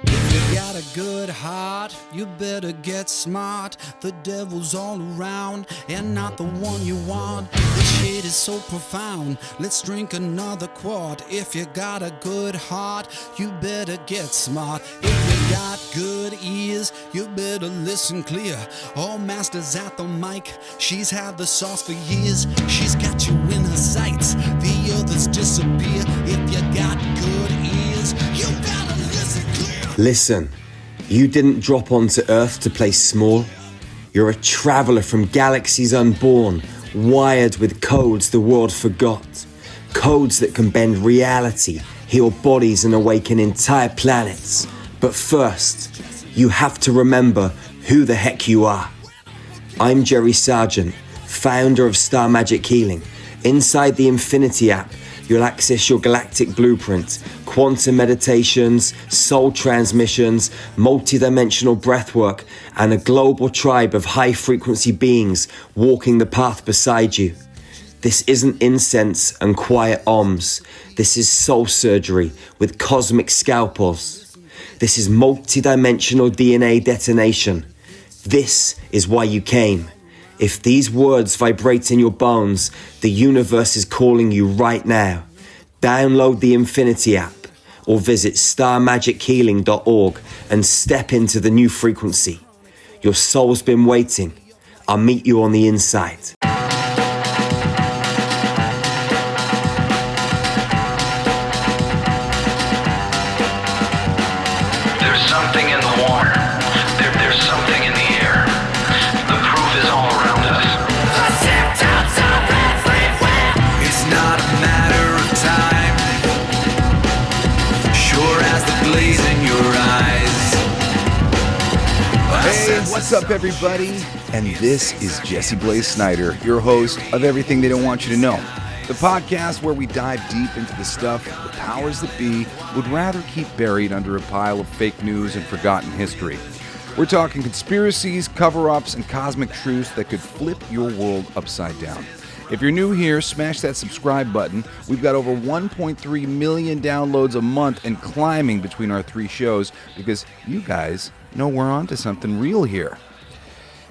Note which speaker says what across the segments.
Speaker 1: If you got a good heart, you better get smart. The devil's all around and not the one you want. This shit is so profound. Let's drink another quart. If you got a good heart, you better get smart. If you got good ears, you better listen clear. All masters at the mic, she's had the sauce for years. She's got you in her sights, the others disappear. If you got good ears, you better listen clear.
Speaker 2: Listen, you didn't drop onto Earth to play small. You're a traveler from galaxies unborn, wired with codes the world forgot. Codes that can bend reality, heal bodies and awaken entire planets. But first, you have to remember who the heck you are. I'm Jerry Sargent, founder of Star Magic Healing. Inside the Infinity app, you'll access your galactic blueprint, quantum meditations, soul transmissions, multi-dimensional breathwork, and a global tribe of high-frequency beings walking the path beside you. This isn't incense and quiet ohms. This is soul surgery with cosmic scalpels. This is multi-dimensional DNA detonation. This is why you came. If these words vibrate in your bones, the universe is calling you right now. Download the Infinity app or visit starmagichealing.org and step into the new frequency. Your soul's been waiting. I'll meet you on the inside.
Speaker 3: There's something in the water. There's something in the air. The proof is all around us.
Speaker 1: The symptoms are everywhere. It's not a matter of time. Sure as the blaze in your eyes.
Speaker 4: Hey, what's up, everybody? And this is Jesse Blaze Snider, your host of Everything They Don't Want You to Know, the podcast where we dive deep into the stuff the powers that be would rather keep buried under a pile of fake news and forgotten history. We're talking conspiracies, cover-ups, and cosmic truths that could flip your world upside down. If you're new here, smash that subscribe button. We've got over 1.3 million downloads a month and climbing between our three shows because you guys know we're onto something real here.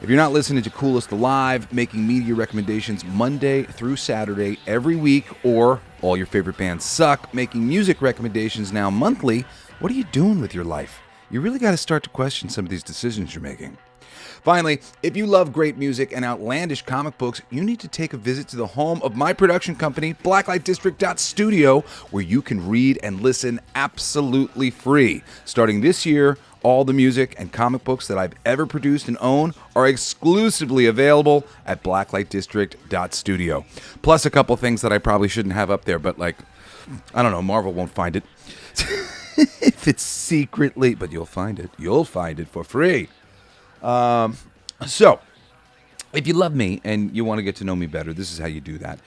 Speaker 4: If you're not listening to Coolest Alive, making media recommendations Monday through Saturday every week, or all your favorite bands suck, making music recommendations now monthly, what are you doing with your life? You really got to start to question some of these decisions you're making. Finally, if you love great music and outlandish comic books, you need to take a visit to the home of my production company, blacklightdistrict.studio, where you can read and listen absolutely free. Starting this year, all the music and comic books that I've ever produced and own are exclusively available at blacklightdistrict.studio. Plus a couple things that I probably shouldn't have up there, but I don't know, Marvel won't find it. If it's secretly, but you'll find it. You'll find it for free. So, if you love me and you want to get to know me better, this is how you do that.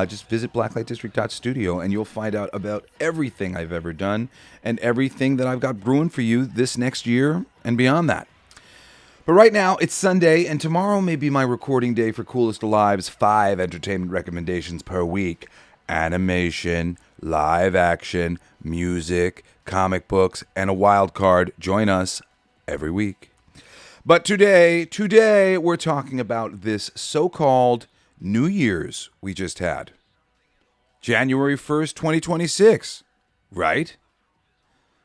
Speaker 4: Just visit blacklightdistrict.studio and you'll find out about everything I've ever done and everything that I've got brewing for you this next year and beyond that. But right now, it's Sunday, and tomorrow may be my recording day for Coolest Alive's 5 entertainment recommendations per week. Animation, live action, music, comic books, and a wild card. Join us every week. But today we're talking about this so-called New Year's we just had. January 1st, 2026, right?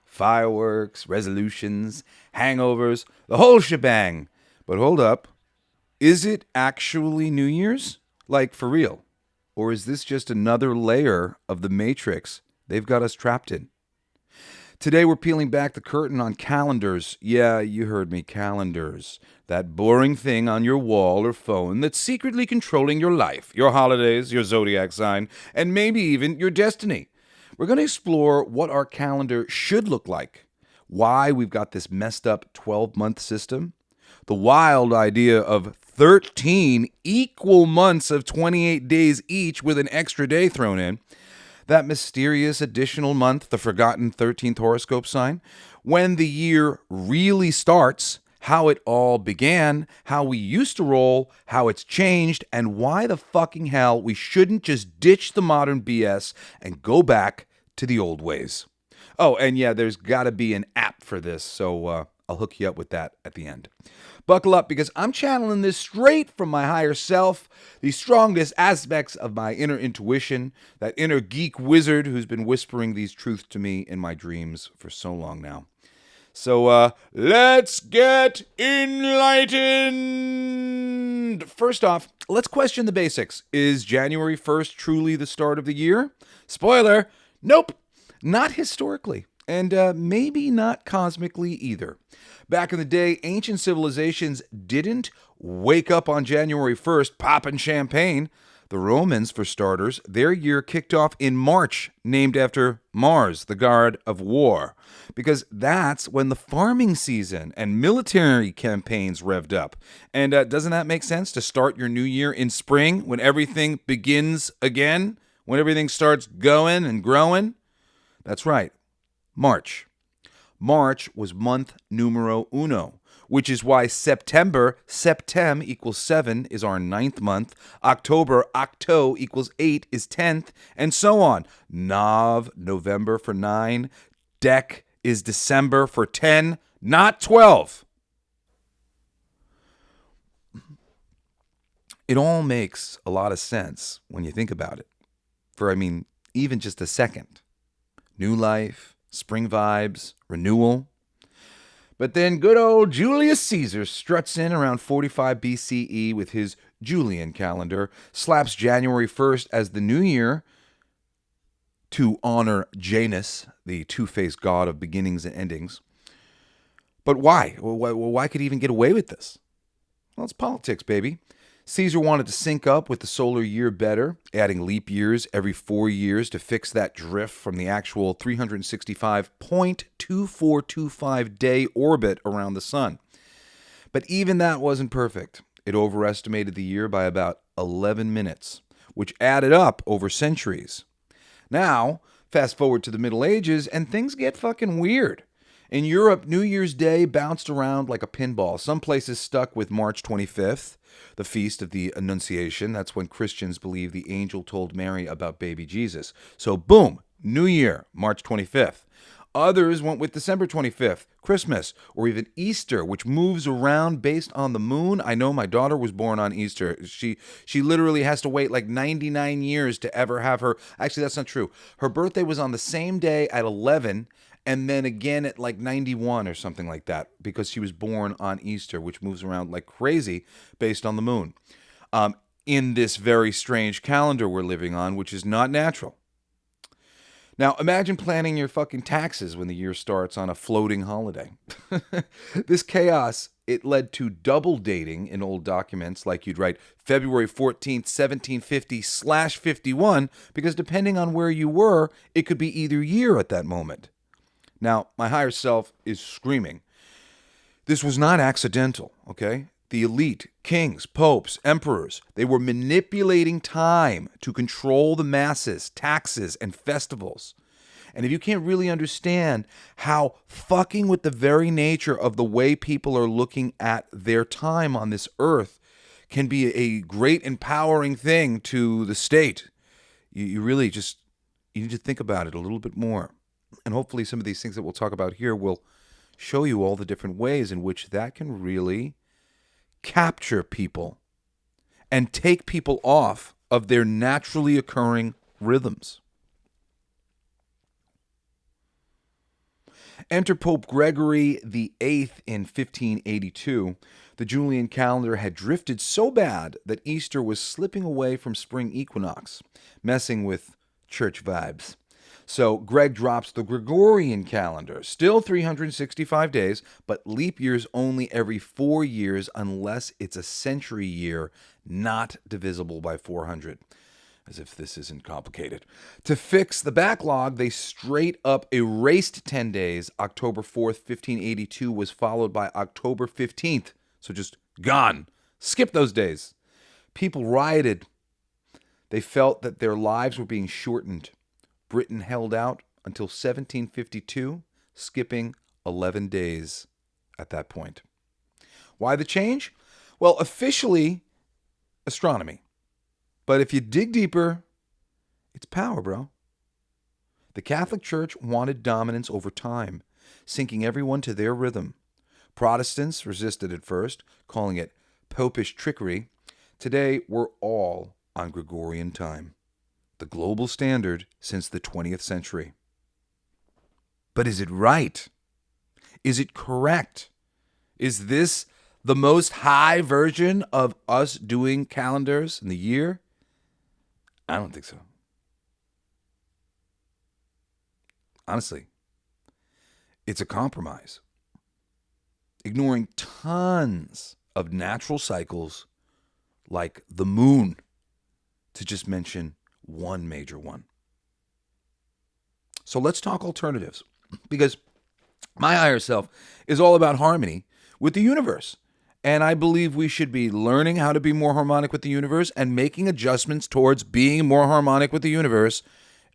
Speaker 4: Fireworks, resolutions, hangovers, the whole shebang. But hold up, is it actually New Year's? Like, for real? Or is this just another layer of the Matrix they've got us trapped in? Today we're peeling back the curtain on calendars. Yeah, you heard me, calendars. That boring thing on your wall or phone that's secretly controlling your life, your holidays, your zodiac sign, and maybe even your destiny. We're going to explore what our calendar should look like, why we've got this messed up 12-month system, the wild idea of 13 equal months of 28 days each with an extra day thrown in, that mysterious additional month, the forgotten 13th horoscope sign, when the year really starts, how it all began, how we used to roll, how it's changed, and why the fucking hell we shouldn't just ditch the modern BS and go back to the old ways. Oh, and yeah, there's got to be an app for for this, so I'll hook you up with that at the end. Buckle up, because I'm channeling this straight from my higher self, the strongest aspects of my inner intuition, that inner geek wizard who's been whispering these truths to me in my dreams for so long now. So let's get enlightened. First off, let's question the basics. Is January 1st truly the start of the year? Spoiler, nope, not historically. And maybe not cosmically either. Back in the day, ancient civilizations didn't wake up on January 1st popping champagne. The Romans, for starters, their year kicked off in March, named after Mars, the god of war, because that's when the farming season and military campaigns revved up. And doesn't that make sense, to start your new year in spring, when everything begins again, when everything starts going and growing? That's right. March. March was month numero uno, which is why September, septem equals 7, is our 9th month. October, octo equals 8 is 10th, and so on. Nov, November for 9. Dec is December for 10, not 12. It all makes a lot of sense when you think about it. For, even just a second. New life. Spring vibes, renewal. But then good old Julius Caesar struts in around 45 BCE with his Julian calendar, slaps January 1st as the new year to honor Janus, the two-faced god of beginnings and endings. But why? Why could he even get away with this? Well, it's politics, baby. Caesar wanted to sync up with the solar year better, adding leap years every 4 years to fix that drift from the actual 365.2425 day orbit around the sun. But even that wasn't perfect. It overestimated the year by about 11 minutes, which added up over centuries. Now, fast forward to the Middle Ages, and things get fucking weird. In Europe, New Year's Day bounced around like a pinball. Some places stuck with March 25th, the feast of the Annunciation. That's when Christians believe the angel told Mary about baby Jesus. So boom, New Year, March 25th. Others went with December 25th, Christmas, or even Easter, which moves around based on the moon. I know my daughter was born on Easter. She literally has to wait like 99 years to ever have her. Actually, that's not true. Her birthday was on the same day at 11, and then again at like 91 or something like that, because she was born on Easter, which moves around like crazy based on the moon. In this very strange calendar we're living on, which is not natural. Now, imagine planning your fucking taxes when the year starts on a floating holiday. This chaos, it led to double dating in old documents, like you'd write February 14th, 1750/51, because depending on where you were, it could be either year at that moment. Now, my higher self is screaming. This was not accidental, okay? The elite, kings, popes, emperors, they were manipulating time to control the masses, taxes, and festivals. And if you can't really understand how fucking with the very nature of the way people are looking at their time on this earth can be a great empowering thing to the state, you really just, you need to think about it a little bit more. And hopefully some of these things that we'll talk about here will show you all the different ways in which that can really capture people and take people off of their naturally occurring rhythms. Enter Pope Gregory VIII in 1582. The Julian calendar had drifted so bad that Easter was slipping away from spring equinox, messing with church vibes. So Greg drops the Gregorian calendar, still 365 days, but leap years only every 4 years unless it's a century year, not divisible by 400. As if this isn't complicated. To fix the backlog, they straight up erased 10 days. October 4th, 1582 was followed by October 15th. So just gone. Skip those days. People rioted. They felt that their lives were being shortened. Britain held out until 1752, skipping 11 days at that point. Why the change? Well, officially, astronomy. But if you dig deeper, it's power, bro. The Catholic Church wanted dominance over time. syncing everyone to their rhythm. Protestants resisted at first, calling it popish trickery. Today, we're all on Gregorian time, the global standard since the 20th century. But is it right? Is it correct? Is this the most high version of us doing calendars in the year? I don't think so. Honestly, it's a compromise, ignoring tons of natural cycles like the moon, to just mention one major one. So let's talk alternatives, because my higher self is all about harmony with the universe. And I believe we should be learning how to be more harmonic with the universe and making adjustments towards being more harmonic with the universe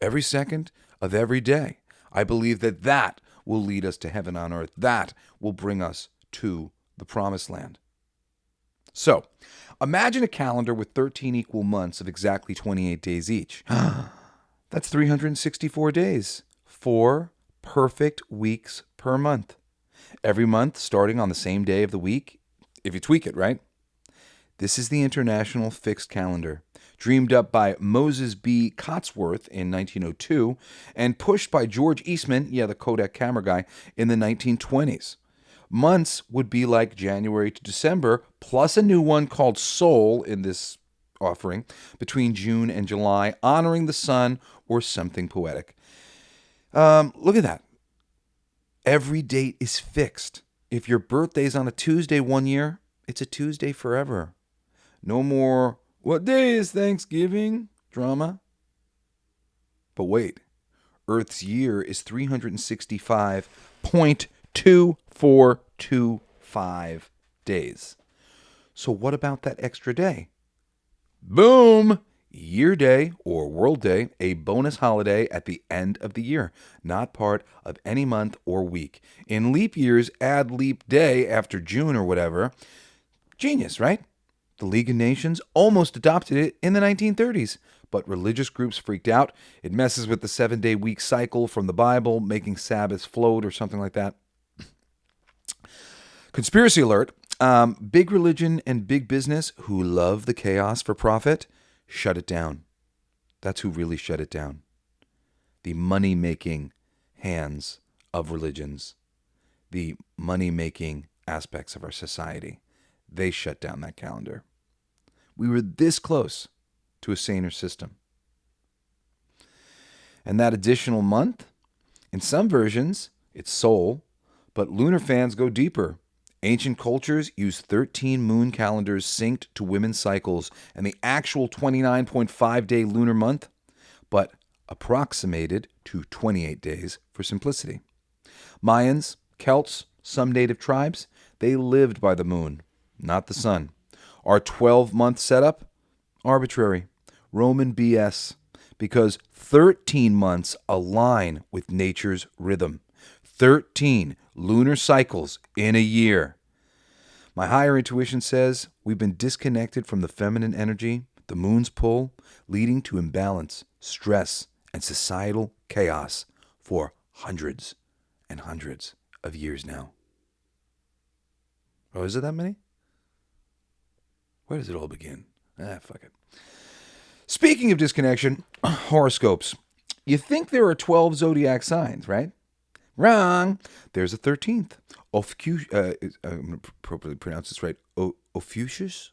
Speaker 4: every second of every day. I believe that that will lead us to heaven on earth. That will bring us to the promised land. So, imagine a calendar with 13 equal months of exactly 28 days each. That's 364 days. 4 perfect weeks per month. Every month starting on the same day of the week, if you tweak it, right? This is the International Fixed Calendar, dreamed up by Moses B. Cotsworth in 1902 and pushed by George Eastman, the Kodak camera guy, in the 1920s. Months would be like January to December, plus a new one called Sol in this offering between June and July, honoring the sun or something poetic. Look at that. Every date is fixed. If your birthday's on a Tuesday one year, it's a Tuesday forever. No more, what day is Thanksgiving? Drama. But wait, Earth's year is 365.2425 days. So what about that extra day? Boom! Year Day or World Day, a bonus holiday at the end of the year, not part of any month or week. In leap years, add leap day after June or whatever. Genius, right? The League of Nations almost adopted it in the 1930s, but religious groups freaked out. It messes with the 7-day week cycle from the Bible, making Sabbaths float or something like that. Conspiracy alert. Big religion and big business who love the chaos for profit, shut it down. That's who really shut it down. The money-making hands of religions, the money-making aspects of our society, they shut down that calendar. We were this close to a saner system. And that additional month, in some versions, it's Sol, but lunar fans go deeper. Ancient cultures use 13 moon calendars synced to women's cycles and the actual 29.5-day lunar month, but approximated to 28 days for simplicity. Mayans, Celts, some native tribes, they lived by the moon, not the sun. Our 12-month setup? Arbitrary. Roman BS. Because 13 months align with nature's rhythm. 13 lunar cycles in a year. My higher intuition says we've been disconnected from the feminine energy, the moon's pull, leading to imbalance, stress, and societal chaos for hundreds and hundreds of years now. Oh, is it that many? Where does it all begin? Fuck it. Speaking of disconnection, horoscopes. You think there are 12 zodiac signs, right? Wrong. There's a 13th. I'm going to properly pronounce this right. Ophiuchus?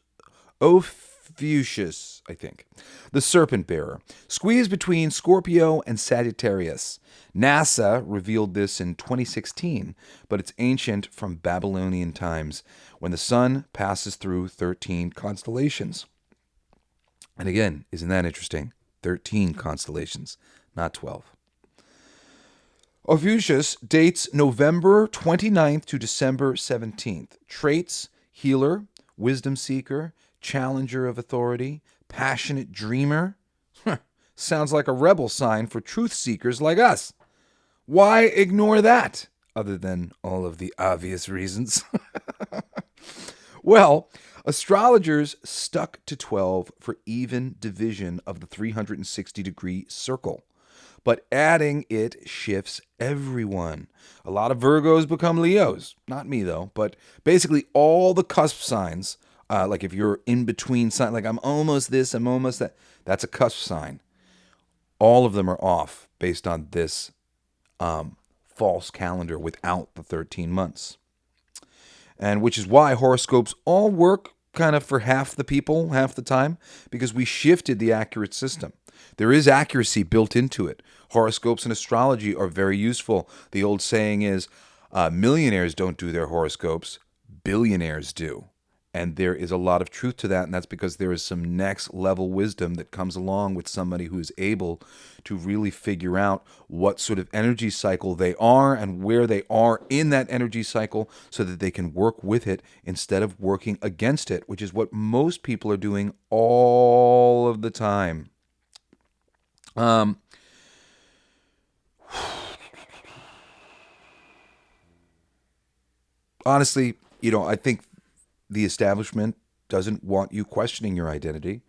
Speaker 4: Ophiuchus, I think. The serpent bearer. Squeezed between Scorpio and Sagittarius. NASA revealed this in 2016, but it's ancient from Babylonian times, when the sun passes through 13 constellations. And again, isn't that interesting? 13 constellations, not 12. Ophiuchus dates November 29th to December 17th. Traits: healer, wisdom seeker, challenger of authority, passionate dreamer. Sounds like a rebel sign for truth seekers like us. Why ignore that, other than all of the obvious reasons? Well, astrologers stuck to 12 for even division of the 360-degree circle. but adding it shifts everyone. A lot of Virgos become Leos. Not me, though. But basically all the cusp signs, like if you're in between signs, like I'm almost this, I'm almost that, that's a cusp sign. All of them are off based on this false calendar without the 13 months. And which is why horoscopes all work kind of for half the people, half the time, because we shifted the accurate system. There is accuracy built into it. Horoscopes and astrology are very useful. The old saying is, millionaires don't do their horoscopes, billionaires do. And there is a lot of truth to that, and that's because there is some next level wisdom that comes along with somebody who is able to really figure out what sort of energy cycle they are and where they are in that energy cycle so that they can work with it instead of working against it, which is what most people are doing all of the time. Honestly, I think the establishment doesn't want you questioning your identity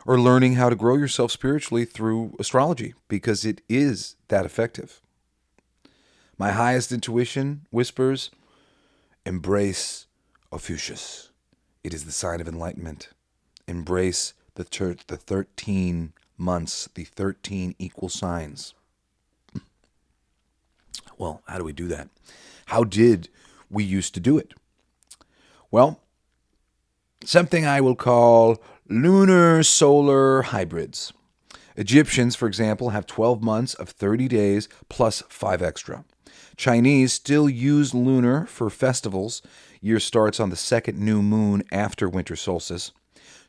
Speaker 4: or learning how to grow yourself spiritually through astrology because it is that effective. My highest intuition whispers, embrace Ophiuchus. It is the sign of enlightenment. Embrace the 13 months, the 13 equal signs. Well, how do we do that? How did we used to do it? Well, something I will call lunar-solar hybrids. Egyptians, for example, have 12 months of 30 days plus 5 extra. Chinese still use lunar for festivals. Year starts on the second new moon after winter solstice.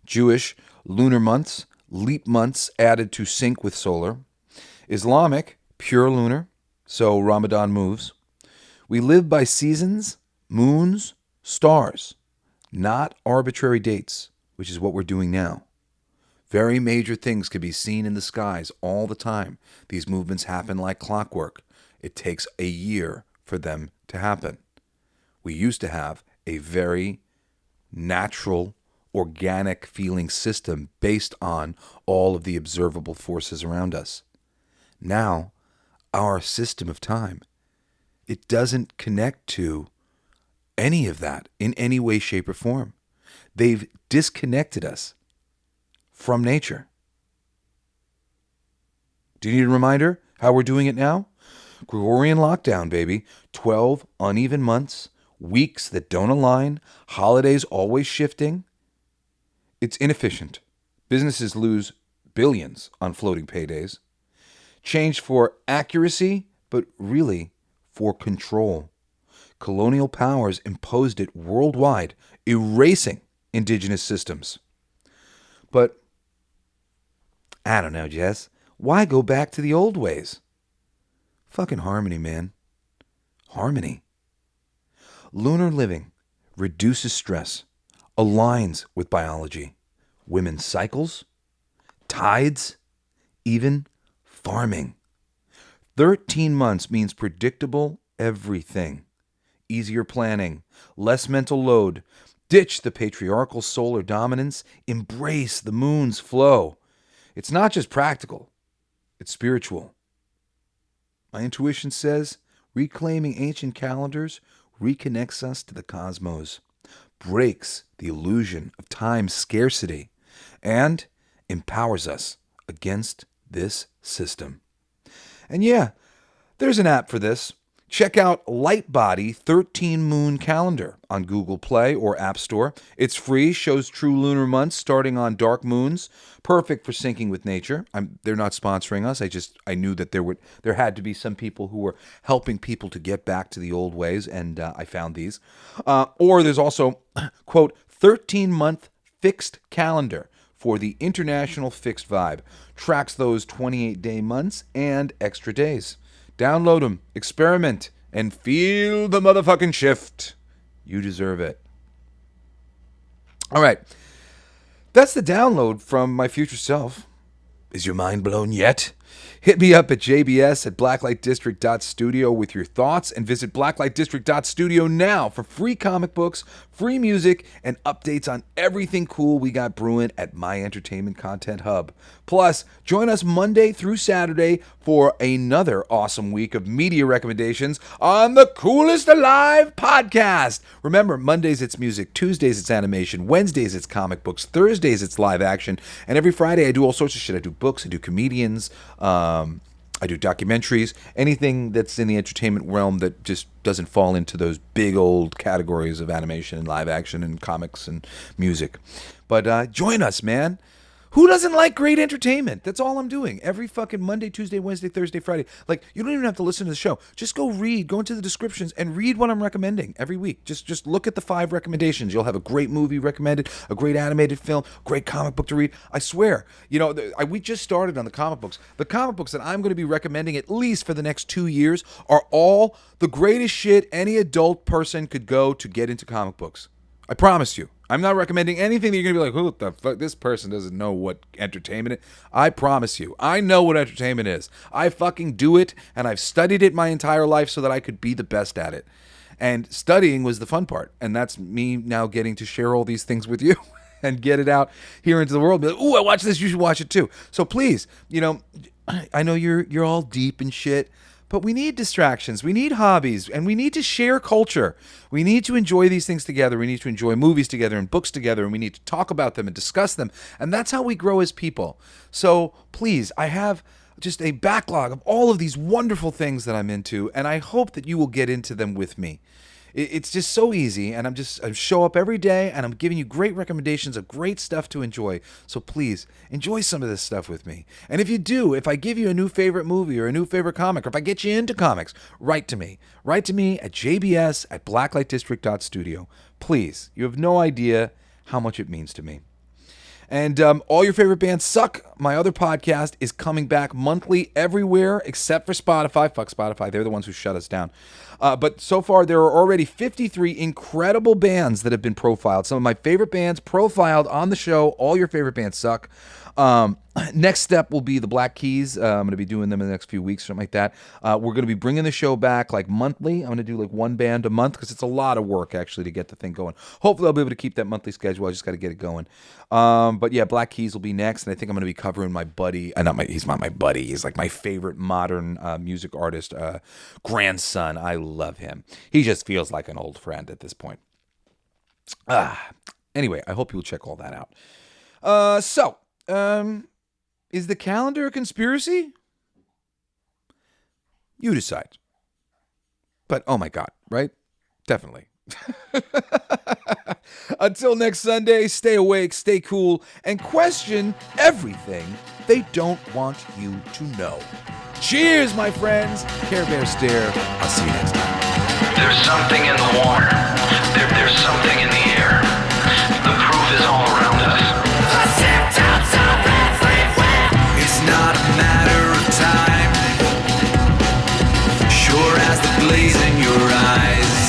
Speaker 4: Jewish, lunar months, leap months added to sync with solar. Islamic, pure lunar, so Ramadan moves. We live by seasons, moons, stars, not arbitrary dates, which is what we're doing now. Very major things can be seen in the skies all the time. These movements happen like clockwork. It takes a year for them to happen. We used to have a very natural, organic feeling system based on all of the observable forces around us. Now, our system of time, it doesn't connect to any of that in any way, shape, or form. They've disconnected us from nature. Do you need a reminder how we're doing it now? Gregorian lockdown, baby. 12 uneven months, weeks that don't align, holidays always shifting. It's inefficient. Businesses lose billions on floating paydays. Change for accuracy, but really for control. Colonial powers imposed it worldwide, erasing indigenous systems. But, I don't know, Jess. Why go back to the old ways? Fucking harmony, man. Harmony. Lunar living reduces stress, aligns with biology, women's cycles, tides, even farming. 13 months means predictable everything. Easier planning, less mental load. Ditch the patriarchal solar dominance. Embrace the moon's flow. It's not just practical, it's spiritual. My intuition says reclaiming ancient calendars reconnects us to the cosmos, breaks the illusion of time scarcity, and empowers us against this system. And yeah, there's an app for this. Check out Lightbody 13 Moon Calendar on Google Play or App Store. It's free, shows true lunar months starting on dark moons. Perfect for syncing with nature. They're not sponsoring us. I knew that there had to be some people who were helping people to get back to the old ways, and I found these. Or there's also, quote, 13-month fixed calendar for the international fixed vibe. Tracks those 28-day months and extra days. Download them, experiment, and feel the motherfucking shift. You deserve it. All right. That's the download from my future self. Is your mind blown yet? Hit me up at JBS at blacklightdistrict.studio with your thoughts, and visit blacklightdistrict.studio now for free comic books, free music, and updates on everything cool we got brewing at My Entertainment Content Hub. Plus, join us Monday through Saturday for another awesome week of media recommendations on the Coolest Alive podcast. Remember, Mondays it's music, Tuesdays it's animation, Wednesdays it's comic books, Thursdays it's live action, and every Friday I do all sorts of shit. I do books, I do comedians, I do documentaries, anything that's in the entertainment realm that just doesn't fall into those big old categories of animation and live action and comics and music. But join us, man. Who doesn't like great entertainment? That's all I'm doing. Every fucking Monday, Tuesday, Wednesday, Thursday, Friday. Like, you don't even have to listen to the show. Just go into the descriptions and read what I'm recommending every week. Just look at the 5 recommendations. You'll have a great movie recommended, a great animated film, great comic book to read. I swear. You know, we just started on the comic books. The comic books that I'm going to be recommending at least for the next 2 years are all the greatest shit any adult person could go to get into comic books. I promise you. I'm not recommending anything that you're going to be like, who the fuck, this person doesn't know what entertainment is. I promise you, I know what entertainment is. I fucking do it, and I've studied it my entire life so that I could be the best at it. And studying was the fun part, and that's me now getting to share all these things with you and get it out here into the world. Be like, ooh, I watched this, you should watch it too. So please, you know, I know you're all deep and shit, but we need distractions, we need hobbies, and we need to share culture. We need to enjoy these things together. We need to enjoy movies together and books together, and we need to talk about them and discuss them. And that's how we grow as people. So please, I have just a backlog of all of these wonderful things that I'm into, and I hope that you will get into them with me. It's just so easy, and I show up every day, and I'm giving you great recommendations of great stuff to enjoy. So please, enjoy some of this stuff with me. And if you do, if I give you a new favorite movie or a new favorite comic, or if I get you into comics, write to me. Write to me at JBS at blacklightdistrict.studio. Please, you have no idea how much it means to me. And All Your Favorite Bands Suck, my other podcast, is coming back monthly everywhere except for Spotify. Fuck Spotify. They're the ones who shut us down. But so far, there are already 53 incredible bands that have been profiled. Some of my favorite bands profiled on the show. All Your Favorite Bands Suck. Next step will be the Black Keys. I'm going to be doing them in the next few weeks, something like that. We're going to be bringing the show back like monthly. I'm going to do like one band a month because it's a lot of work actually to get the thing going. Hopefully I'll be able to keep that monthly schedule. I just got to get it going. But yeah, Black Keys will be next, and I think I'm going to be covering my buddy. He's not my buddy. He's like my favorite modern music artist grandson. I love him. He just feels like an old friend at this point. Anyway, I hope you'll check all that out. Is the calendar a conspiracy? You decide. But, oh my God, right? Definitely. Until next Sunday, stay awake, stay cool, and question everything they don't want you to know. Cheers, my friends. Care Bear Stare. I'll see you next time.
Speaker 3: There's something in the water. There's something in the air. The proof is all around us.
Speaker 1: It's not a matter of time, sure as the blaze in your eyes.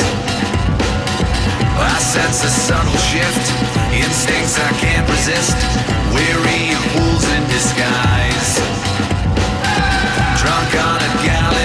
Speaker 1: I sense a subtle shift, instincts I can't resist, weary wolves in disguise. Drunk on a gallon